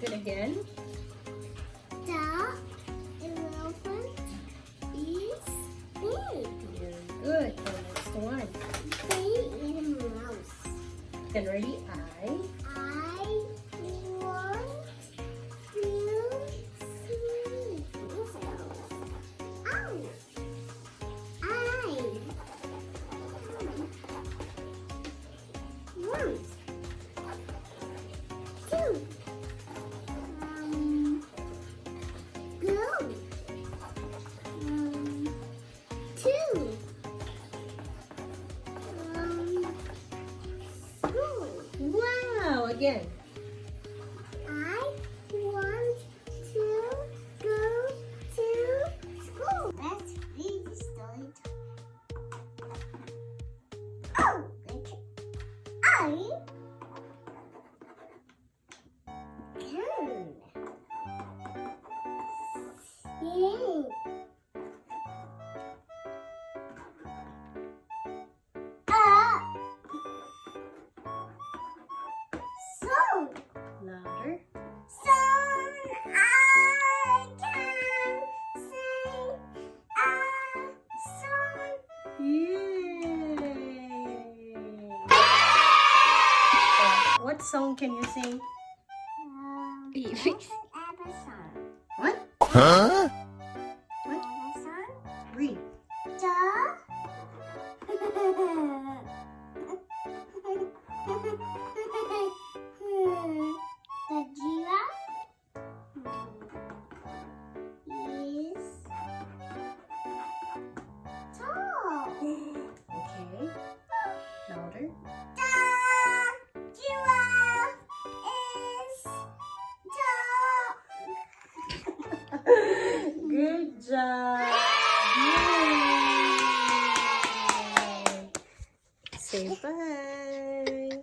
it again. The elephant is big. Very good. The next one. They eat a mouse. Then ready? I want to sleep. Ow. I want to go to school. Wow! Again. I want to go to school. Let's read the story. Oh, I can sing. Song. Louder. Song. I can sing a song. Yay! What song can you sing? What's an ABBA song? What? Huh? What? ABBA song? Read. The giraffe is tall. Okay. Louder. The giraffe is tall. Good job. Yay. Say bye.